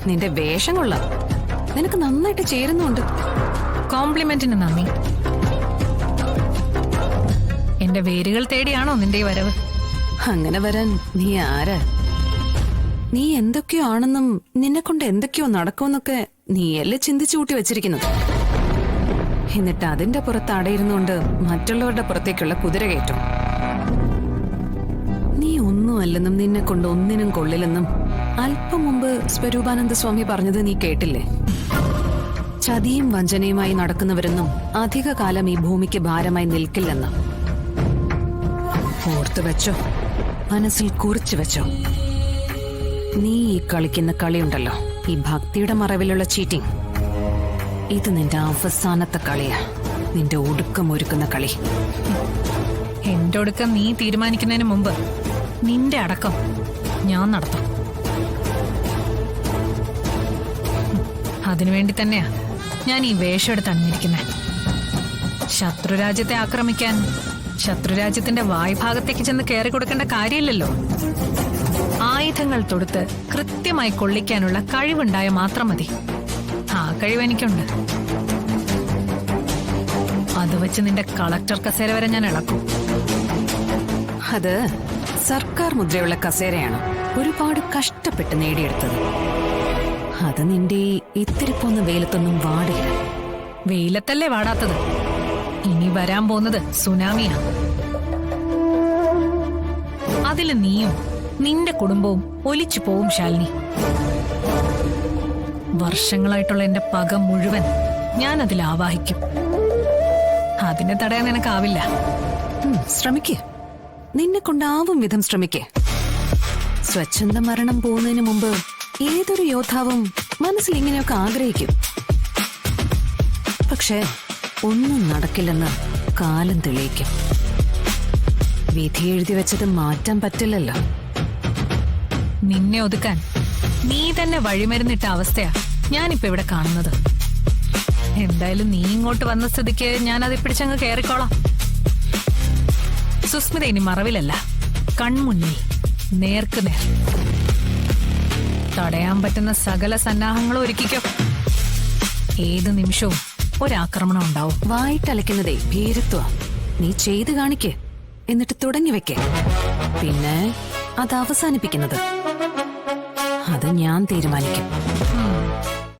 നിന്റെ വേഷം കൊള്ളാം. നിനക്ക് നന്നായിട്ട് ചേരുന്നുണ്ട്. കോംപ്ലിമെന്റിന് നന്ദി. എന്റെ വേരുകൾ തേടിയാണോ നിന്റെ ഈ വരവ്? അങ്ങനെ വരാൻ നീ ആരാ? നീ എന്തൊക്കെയോ ആണെന്നും നിന്നെ കൊണ്ട് എന്തൊക്കെയോ നടക്കുമെന്നൊക്കെ നീയല്ലേ ചിന്തിച്ചു കൂട്ടി വെച്ചിരിക്കുന്നത്. എന്നിട്ട് അതിന്റെ പുറത്ത് അടയിരുന്നുകൊണ്ട് മറ്റുള്ളവരുടെ പുറത്തേക്കുള്ള കുതിര കയറ്റും. നീ ഒന്നുമല്ലെന്നും നിന്നെ കൊണ്ട് ഒന്നിനും കൊള്ളില്ലെന്നും അല്പം മുമ്പ് സ്വരൂപാനന്ദ സ്വാമി പറഞ്ഞത് നീ കേട്ടില്ലേ? ചതിയും വഞ്ചനയുമായി നടക്കുന്നവരൊന്നും അധിക കാലം ഈ ഭൂമിക്ക് ഭാരമായി നിൽക്കില്ലെന്ന്. ഓർത്തു വെച്ചോ, മനസ്സിൽ കുറിച്ചു വെച്ചോ. നീ ഈ കളിക്കുന്ന കളിയുണ്ടല്ലോ, ഈ ഭക്തിയുടെ മറവിലുള്ള ചീറ്റിംഗ്, ഇത് നിന്റെ അവസാനത്തെ കളിയാ. നിന്റെ ഒടുക്കം ഒരുക്കുന്ന കളി. എന്റെ ഒടുക്കം നീ തീരുമാനിക്കുന്നതിന് മുമ്പ് നിന്റെ അടക്കം ഞാൻ നടത്തും. അതിനുവേണ്ടി തന്നെയാ ഞാൻ ഈ വേഷം എടുത്ത് അണിഞ്ഞിരിക്കുന്നത്. ശത്രുരാജ്യത്തെ ആക്രമിക്കാൻ ശത്രുരാജ്യത്തിന്റെ വായ്ഭാഗത്തേക്ക് ചെന്ന് കയറി കൊടുക്കേണ്ട കാര്യമില്ലല്ലോ. ആയുധങ്ങൾ തൊടുത്ത് കൃത്യമായി കൊള്ളിക്കാനുള്ള കഴിവുണ്ടായ മാത്രം മതി. ആ കഴിവ് എനിക്കുണ്ട്. അത് വെച്ച് നിന്റെ കളക്ടർ കസേര വരെ ഞാൻ ഇളക്കും. അത് സർക്കാർ മുദ്രയുള്ള കസേരയാണ്, ഒരുപാട് കഷ്ടപ്പെട്ട് നേടിയെടുത്തത്. അത് നിന്റെ ഇത്തിരി പോന്ന വെയിലത്തൊന്നും വാടില്ല. വെയിലത്തല്ലേ വാടാത്തത്? ഇനി വരാൻ പോകുന്നത് സുനാമിയാണ്. അതില് നീയും നിന്റെ കുടുംബവും ഒലിച്ചു പോവും ശാലിനി. വർഷങ്ങളായിട്ടുള്ള എന്റെ പക മുഴുവൻ ഞാൻ അതിൽ ആവാഹിക്കും. അതിനെ തടയാൻ നിനക്കാവില്ല. ശ്രമിക്കേ, നിന്നെ കൊണ്ടാവും വിധം ശ്രമിക്കേ. സ്വച്ഛന്ത മരണം പോകുന്നതിന് മുമ്പ് ഏതൊരു യോദ്ധാവും മനസ്സിൽ ഇങ്ങനെയൊക്കെ ആഗ്രഹിക്കും. പക്ഷേ ഒന്നും നടക്കില്ലെന്ന് കാലം തെളിയിക്കും. വിധി എഴുതി വെച്ചത് മാറ്റാൻ പറ്റില്ലല്ലോ. നിന്നെ ഒതുക്കാൻ നീ തന്നെ വഴിമരുന്നിട്ട അവസ്ഥയാ ഞാനിപ്പോ ഇവിടെ കാണുന്നത്. എന്തായാലും നീ ഇങ്ങോട്ട് വന്ന സ്ഥിതിക്ക് ഞാൻ അത് പിടിച്ചങ്ങ് കയറിക്കോളാം. സുസ്മിത ഇനി മറവിലല്ല, കൺമുന്നിൽ, നേർക്ക് നേർ. തടയാൻ പറ്റുന്ന സകല സന്നാഹങ്ങളും ഒരുക്കിക്കോ. ഏത് നിമിഷവും ഒരാക്രമണം ഉണ്ടാവും. വായിട്ടലയ്ക്കുന്നതേ ഭീരുത്വ. നീ ചെയ്തു കാണിക്കേ, എന്നിട്ട് തുടങ്ങി വെക്കേ. പിന്നെ അത് അവസാനിപ്പിക്കുന്നത് അത് ഞാൻ തീരുമാനിക്കും.